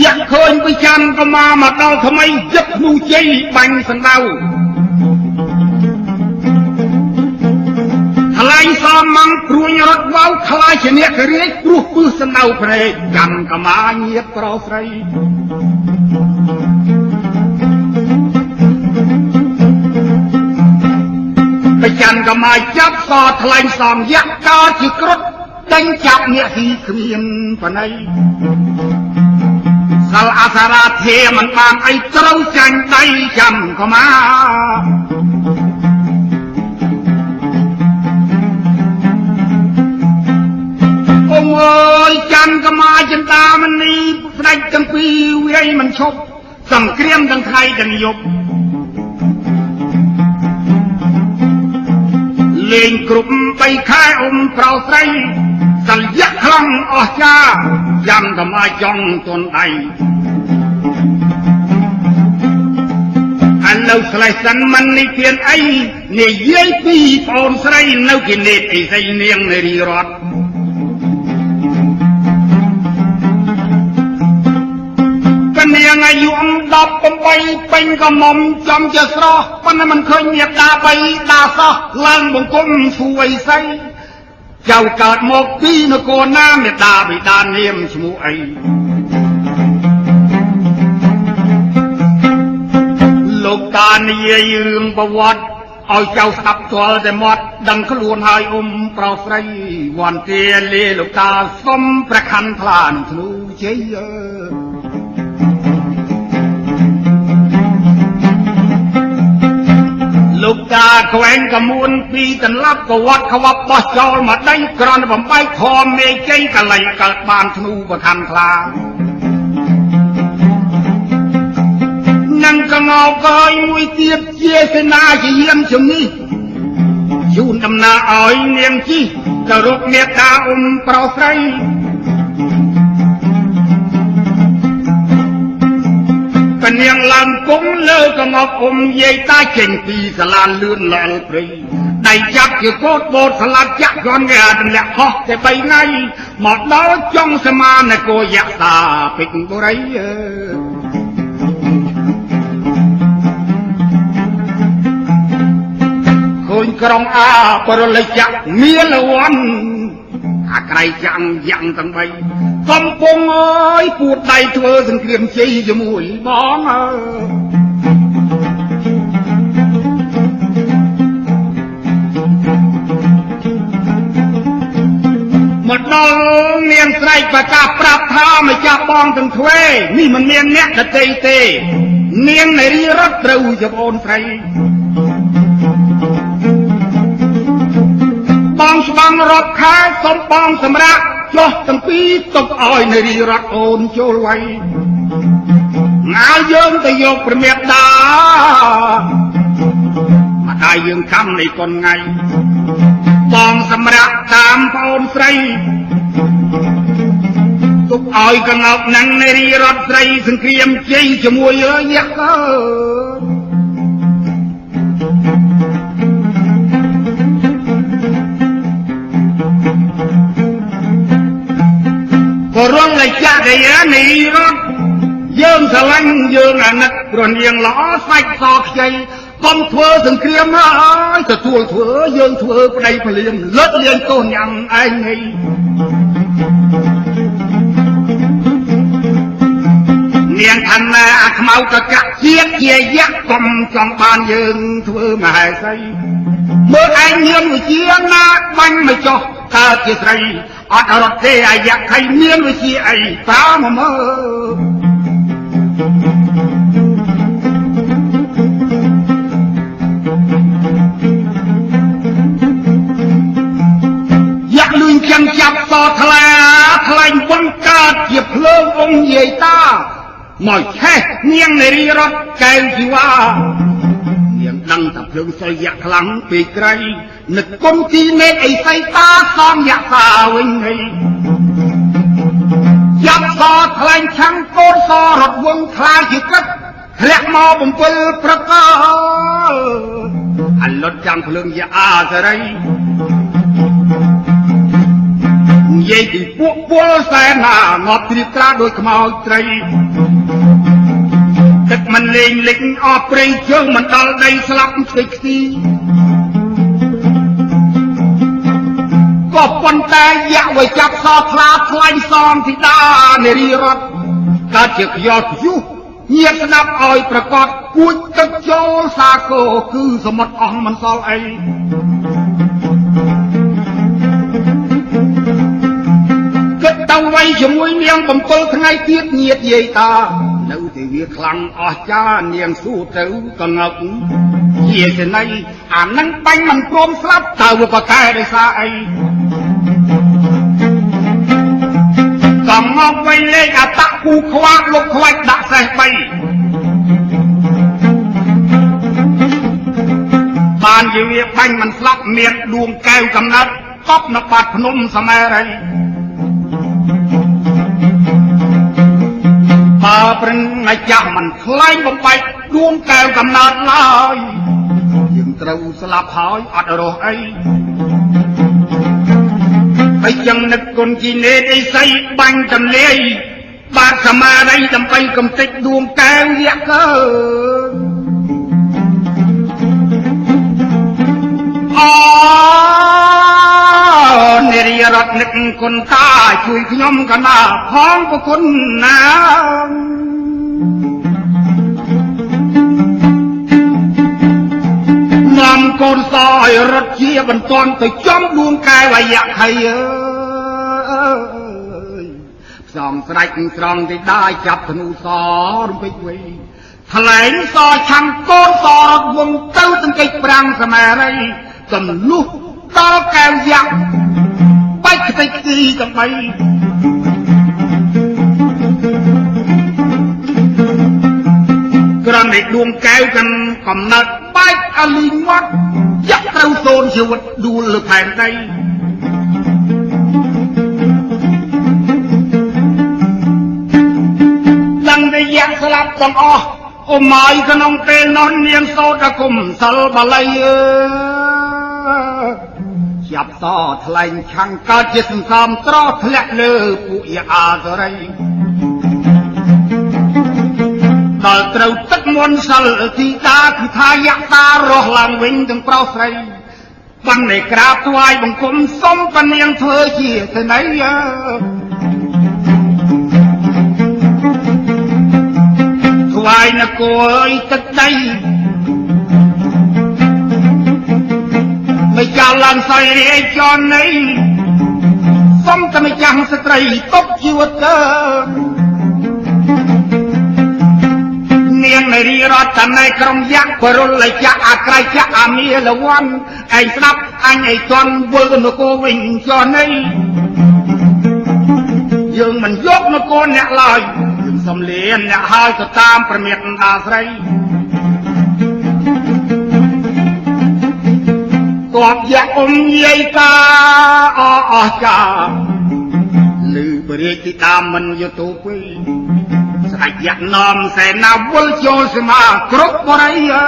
យកឃើញវិចាំក៏មកដល់ថ្មីយឹកធ្នូជ័យបាញ់សណ្ដៅថ្លែងសមមង្ព្រួញរត់វ៉ៅខ្លាយជាអ្នករាជព្រោះពឹសសណ្ដៅព្រែកចាំក៏មកញៀតប្រុសស្រីប្រចាំក៏មកចាប់សថ្លែងសមយៈកោជាគ្រុឌដេញចាប់អ្នកហ៊ីគ្មានបណៃសាលអាសារាធេមិនបានអីត្រូវចាញ់ដៃចាំក៏មកអងអើយចាំក៏មកចិន្តាមនីស្ដេចទាំងពីរវាយមិនឈប់សង្គ្រាមទាំងថ្ងៃទាំងយប់លេងគ្រប់3ខែប្រុសស្រីសលយៈខ្លាំងអស់ចាចាំក៏មកចង់ទន់ដៃឥឡូវស្លេះសិនមិននិទានអីនិយាយពីប្អូនស្រីនៅគិនេតអីស្អីនាងនារីរត នាងអាយុ18ពេញកំមុំចំជាស្រស់ប៉ុន្តែមិនឃើញមេដាបីដាសោះឡើងបង្គំសួយស័យចៅកើតមកពីនគរណាមេដាបិតានាមឈ្មោះអីលោកតានិយាយរឿងប្រវត្តិឲ្យចៅស្ដាប់ទាល់តែមាត់ដឹងខ្លួនហើយប្រុសស្រីវន្តាលាលោកតាសុំប្រខ័ណ្ឌថ្លានឹងធ្នូជ័យលោកតាខ្វែងកមួនពីតន្លាប់ក៏វត្តខ្វាប់បោះចោលមកដេញក្រន់បំបែកខំមេជ័យកលែងកើតបានធ្នូប្រខ័ណ្ឌថ្លានឹងកងោកយមួយទៀតជាសេនាជាយាមជំនេះជូនដំណើរឲ្យនាងជីទៅរកមេដាប្រុសស្រីកនាងឡើងគង់លើកងោកយាយតាចេញពីសាលាលឿនលល់ព្រៃដៃចាប់ជាកោតបូតស្លាប់ចាក់ជន់គេទម្លាក់ខុសតែ3ថ្ងៃមកដល់ចុងសមានគរយក្សាពេជ្របុរីឃើញក្រុងអាបរលិចមានលវ័នអាក្រៃចាំងយ៉ាងទាំង3កំពុងអើយពួតដៃធ្វើសង្គ្រាមជ័យជាមួយបងមកដល់នាងស្រែកប្រកាសប្រាប់ថាម្ចាស់បងទាំងទ្វេនេះមិនមានអ្នកដទៃទេនាងនារីរត់ត្រូវជាប្អូនស្រីបងស្បងរត់ខែសុំបងសម្រាប់ចុះទាំងពីរទុកឲ្យនារីរត់អូនចូលໄວងាយយើងទៅយកព្រះមេដាមកដៃយើងខំនៃកូនថ្ងៃបងសម្រាប់តាមប្អូនស្រីទុកឲ្យកងោកនឹងនារីរត់ស្រីសង្គ្រាមជ័យជាមួយយក្សក៏រងលចាក់យានីរត់យើងស្រឡាញ់យើងអាណិតព្រោះនាងល្អសាច់សខ្ចីកុំធ្វើសង្គ្រាមហើយទទួលធ្វើយើងធ្វើប្តីភ្លាមលឹកលៀងទោសញ៉ាំឯងនេះនាងថាណាអាខ្មៅកកាក់ជាតិជាយក្សកុំចង់បានយើងធ្វើមហេសីមើលឯងមានវិជាណាបាញ់មកចុះកើតជាស្រីអត់រត់ទេអាយក្សខៃមានវិជាអីប្រើមកមើលយ៉ាក់លុញចាំចាប់សថ្លាថ្លែងបង្កើតជាភ្លើងអង្គយាយតាមកឆេះនាងនារីរត់កែវជីវ៉ានាងដឹងថាភ្លើងសុយយៈខ្លាំងពេកក្រៃនឹកគុំទីនេតអីសៃតាសំយៈសាវិញហើយចាប់សថ្លែងឆាំងកូនសរត់វងខ្លាយជាគិតធ្លាក់មកបំពេញប្រកលអលត់ចាំភ្លើងយៈអាសរីនិយាយពីពួកពលសែនាងាប់ត្រៀបត្រាដោយខ្មោចត្រីទឹកមិនលេងលិចអស់ព្រៃជើងមិនដល់ដីស្លាប់ខ្ទេចខ្ទីក៏ប៉ុន្តែយៈវាចាប់សថ្លាថ្លែងសំធីតានារីរត់កើតជាខ្យល់ព្យុះញៀតស្ដាប់ឲ្យប្រកបគួចទឹកចូលសាគរគឺសមុទ្រអស់មិនសល់អីគិតទៅໄວជាមួយនាង7ថ្ងៃទៀតញាតយាយតានៅតែវាខ្លាំងអស្ចារ្យនាងសួរទៅកងឹកជាសេនីអានឹងបាញ់មិនព្រមស្លាប់តើវាប្រកែដោយសារអីកំងប់វិញលេខអតគូខ្វាក់លុកខ្វាច់ដាក់សេះ3បានជាវាបាញ់មិនស្លាប់មានដួងកែវកំណត់កប់នៅបាត់ភ្នំសមែរីបើព្រឹងអាចាស់មិនខ្លែងបំបែកដួងកែវកំណត់ឡើយយើងត្រូវស្លាប់ហើយអត់រស់អីហើយចឹងនឹកគុណជីនេតអីសីបាញ់ទម្លាយ បាត់សមារីដើម្បីកំទេចដួងកែវយក្សកើនារីរតនឹកគុណតាជួយខ្ញុំកណាផងប្រគុណណានាំកូនសឲ្យរត់ជាបន្ទាន់ទៅចំដួងកែវយក្សហើយផ្សំស្រេចស្រង់ទីដាចាប់ធ្នូសរំពេចវិញថ្លែងសឆាំកូនសរត់វងទៅទាំងកិច្ចប្រាំងសមារីចំលុះដល់កែវយក្សបាច់ខ្ទេចខ្ទីទាំងបីក្រំនៃដួងកែវកំណត់បាច់អលីងមាត់យក្សត្រូវសូនជីវិតដួលលើផែនដីដឹងតែយក្សស្លាប់ទាំងអស់អមហើយក្នុងពេលនោះនាងសូត្រគុំសិលបាលីចាប់សថ្លែងឆាំងកើតជាសន្សំត្រធ្លាក់លើពួកយអាសរីដល់ត្រូវទឹកមន្តសិលទីតាគឺថាយក្សតារស់ឡើងវិញទាំងប្រុសស្រីបាននៃក្រាបថ្វាយបង្គំសុំពនាងធ្វើជាសេនីថ្វាយនគរអើយទឹកដីមិនចាស់ឡើងសយរាជចននេះសុំតែម្ចាស់ស្ត្រីទុកជីវិតទៅនាងនារីរតនៃក្រុមយក្សបរុលយក្សអាក្រៃយក្សអាមីលវ័នឯងស្ដាប់អញឯជន់វល់នគរវិញចននេះយើងមិនយកនគរអ្នកឡើយយើងសំលៀនអ្នកហើយទៅតាមប្រមេតដាស្រីតបយក្សយាយតាអស់ចាលឺបរិយាទីតាមមិនយទូពីស្ដេចយក្សនាំសេនាវល់ចូលសមាគ្រប់បរិយា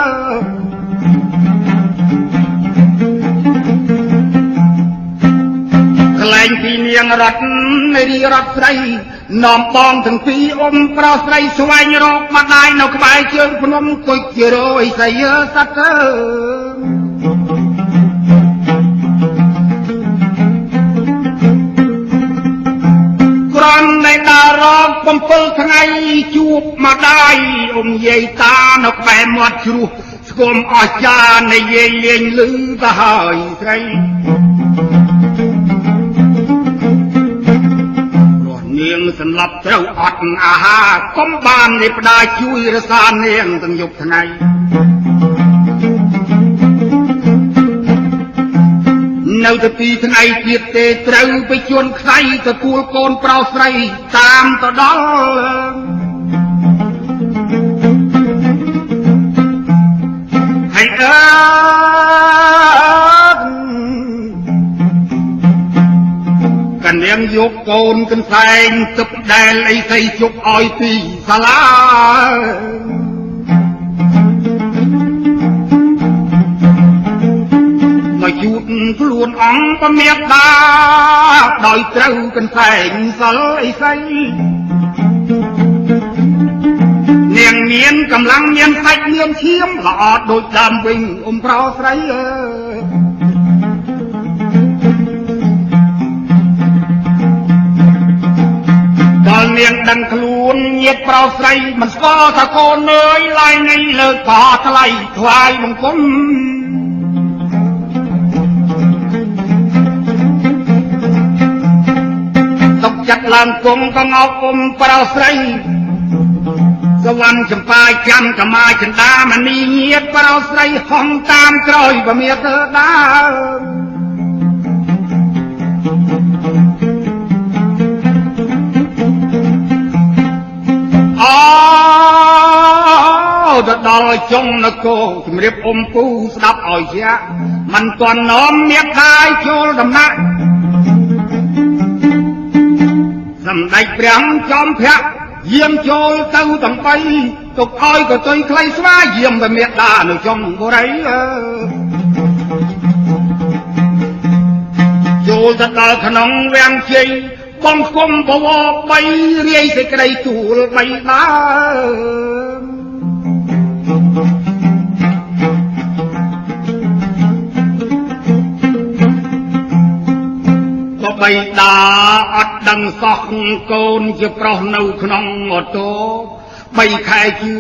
ក្លែងពីនាងរតនារីរតស្រីនាំបងទាំងពីរប្រុសស្រីស្វែងរកម្ដាយនៅក្បែរជើងភ្នំគុជជារយសយសត្វក្រំនៃតារក7ថ្ងៃជួបម្ដាយយាយតានៅក្បែរមាត់ជ្រោះស្គមអស្ចារ្យនៃយាយលេងលឺទៅហើយស្រីនាងសន្លប់ត្រូវអត់អាហារកុំបាននៃផ្ដាជួយរសានាងទាំងយប់ថ្ងៃនៅតែ2ថ្ងៃទៀតទេត្រូវไปជន់ខ្សែទទួលកូនប្រុសស្រីតាមទៅដល់ហើយកនាងយកកូនកន្សែងទឹកដែលអីស្អីជប់ឲ្យពីសាលាមកជូតខ្លួនអង្គពមេតាដោយត្រូវកន្សែងសិលអីស្អីនាងមានកម្លាំងមានសាច់មានឈាមល្អដូចដើមវិញប្រុសស្រីដល់នាងដឹងខ្លួនញាតិប្រុសស្រីមិនស្គាល់ថាកូនអើយឡើយនេះលើកក៏ថ្លៃថ្វាយបង្គំទុកចិត្តឡើងគង់ក៏ងោកប្រុសស្រីសវណ្ណចម្ប៉ាចាំកម្មាចិន្តាមនីញាតិប្រុសស្រីហំតាមក្រោយពមេទៅដើមទៅដល់ចុងនគរជំរាបពូស្ដាប់ឲ្យជាមិនទាន់នាំមេខាយចូលដំណាក់សម្ដេចព្រះចំភៈយាមចូលទៅទាំងបីទុកឲ្យក៏ទុយខ្លីស្វាយាមតែមេដានៅចុងបុរីចូលទៅដល់ក្នុងវាំងជ័យប បងគុំបវរបីរាយសេចក្តីទូលបីដើបបីដាអត់ដឹងសោះកូនជាប្រុសនៅក្នុងអូតូ3ខែជឿ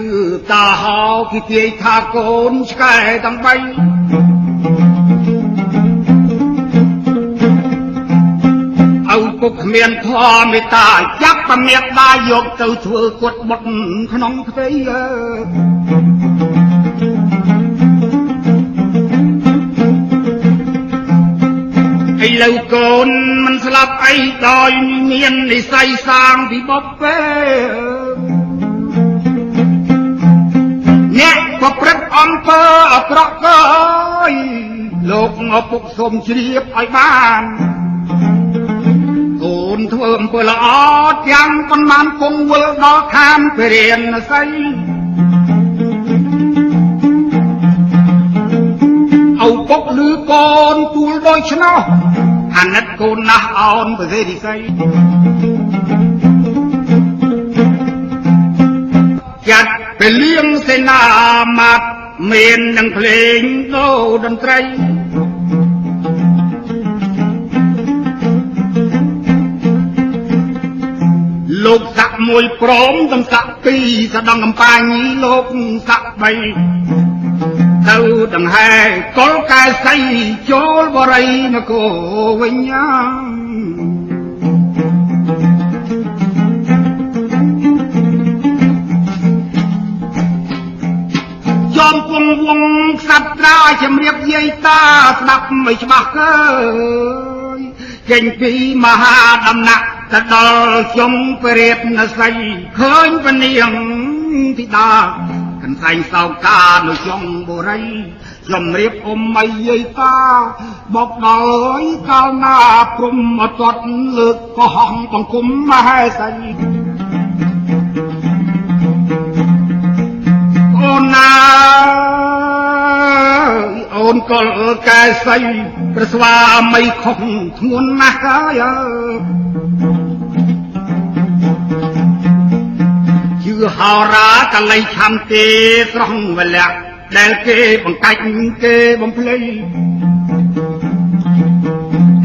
តាហោគេទាយថាកូនឆ្កែទាំង3ឪពុកគ្មានធម៌មេត្តាចាប់ប្រមាថដាយកទៅធ្វើគាត់បុតក្នុងផ្ទៃឥឡូវកូនមិនស្លាប់អីដោយមាននិស័យសាងពីបុព្វេអ្នកប្រព្រឹត្តអំពើអាក្រក់ក៏លោកឪពុកសូមជ្រាបឲ្យបានកូនធ្វើអំពើល្អទាំងប៉ុន្មានគង់វិលដល់ខានពរានសីឪពុកឬកូនទូលដោយឆ្នោះអាណិតកូនណាស់អោនប្រទេសរិស័យចាត់ពេលលៀងសេនាមាត់មាននឹងភ្លេងដូតន្ត្រីលោកសាក់មួយព្រមទាំងសាក់ពីរស្ដងកំប៉ាញីលោកសាក់3ទៅដង្ហែកុលកែសីចូលបរិយនគរវិញចំពងវងខ្សាត់ត្រាជំរាបយាយតាស្ដាប់មិនច្បាស់កើយចេញពីមហាដំណាក់ទៅដល់ខ្ញុំព្រះរាជសីឃើញពនាងធីតាកន្សែងសោកានៅក្នុងបុរីជំរាបអ៊ំមយាយតាបកដោយកាលណាព្រំអត់ទាត់លើកកោះបង្គំមហេសីអូនណាអូនកលកែសីប្រស្វាមីខុសធ្ងន់ណាស់ហើយជឿហោរាកលៃឆាំទេស្រស់វលៈដែលគេបង្កាច់គេបំភ្លៃ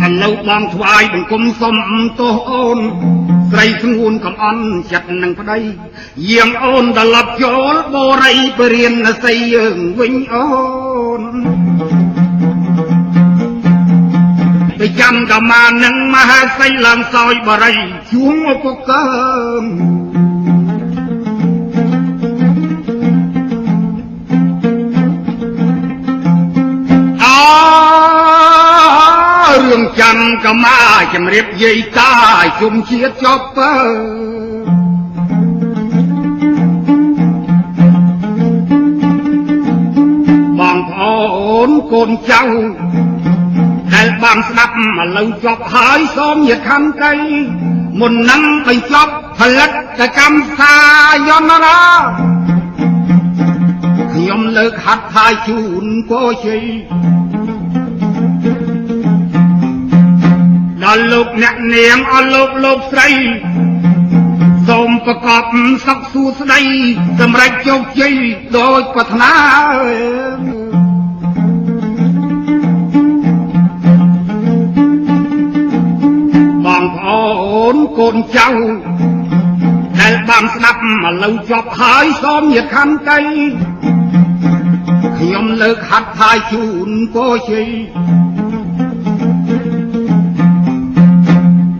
ឥឡូវបងថ្វាយបង្គំសុំទោសអូនស្រីស្ងួនកំអន់ចិត្តនឹងប្តីយាងអូនត្រឡប់ចូលបរិយពរានសីយើងវិញអូនទៅចាំកម្មានឹងមហាសីឡើងសោយបរិយជួងឧបកើរឿងចាំកម្មាជំរាបយាយតាជុំជាតិចប់ពើបងប្អូនកូនចៅដែលបានស្ដាប់ឥឡូវចប់ហើយសូមញាតិខន្តីមុននឹងបញ្ចប់ផលិតកម្មសាយន្តរាខ្ញុំលើកហាត់ថាជូនពរជ័យដល់លោកអ្នកនាងអស់លោកស្រីសូមប្រកបសុខសួស្តីសម្រេចជោគជ័យដោយប្រាថ្នាបងប្អូនកូនចៅដែលបានស្ដាប់ឥឡូវចប់ហើយសូមញាតិខន្តីខ្ញុំលើកហាត់ថាជូនពរជ័យ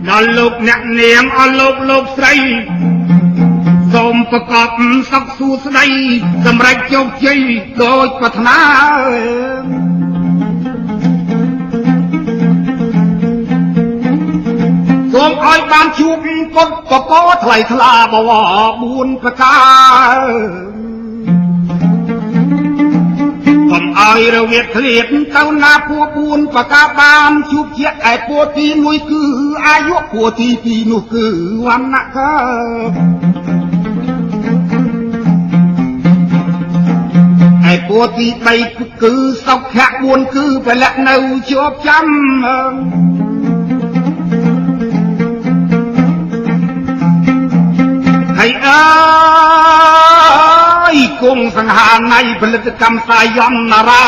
ដល់លោកអ្នកនាងអស់លោកស្រីសូមប្រកបសុខសួស្តីសម្រេចជោគជ័យដោយប្រាថ្នាសូមឲ្យបានជួបពុទ្ធពពថ្លៃថ្លាបវរ4ប្រការកុំឲ្យរវាធ្លាតទៅណាពួរ4ប្រការបានជួបជាឯពួរទី1គឺអាយុពួរទី2នោះគឺវណ្ណៈឯពួរទី3គឺសុខៈ4គឺពលៈនៅជាប់ចាំ យគង់សង្ហានៃផលិតកម្មសាយ័នណារា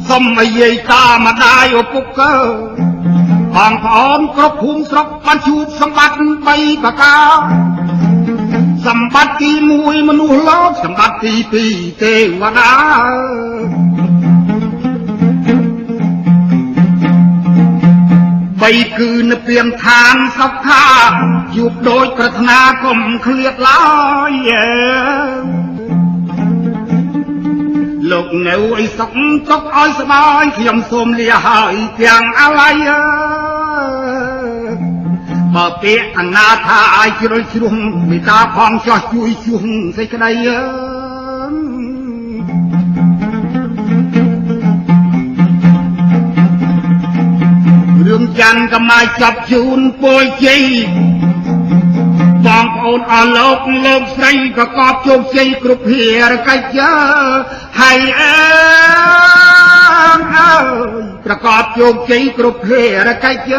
សុំឲ្យយាយតាម្ដាយឪពុកបងប្អូនគ្រប់ភូមិស្រុកបានជួបសម្បត្តិ3ប្រការសម្បត្តិទី1មនុស្សលោកសម្បត្តិទី2ទេវតា3គឺនិព្វានឋានសុខថាជួបដូចប្រាថ្នាកុំឃ្លាតឡើយលោកនៅឲ្យសុខទុកឲ្យសប្បាយខ្ញុំសូមលាហើយទាំងអាឡ័យបើពាក្យអនាថាឲ្យជ្រុលជ្រុំមេត្តាផងចោះជួយជួងសេចក្តីរឿងចាន់ក៏មកចាប់ជូនពលជ័យបងប្អូនអស់លោកស្រីប្រកបជោគជ័យគ្រប់ភារកិច្ចហើយប្រកបជោគជ័យគ្រប់ភារកិច្ច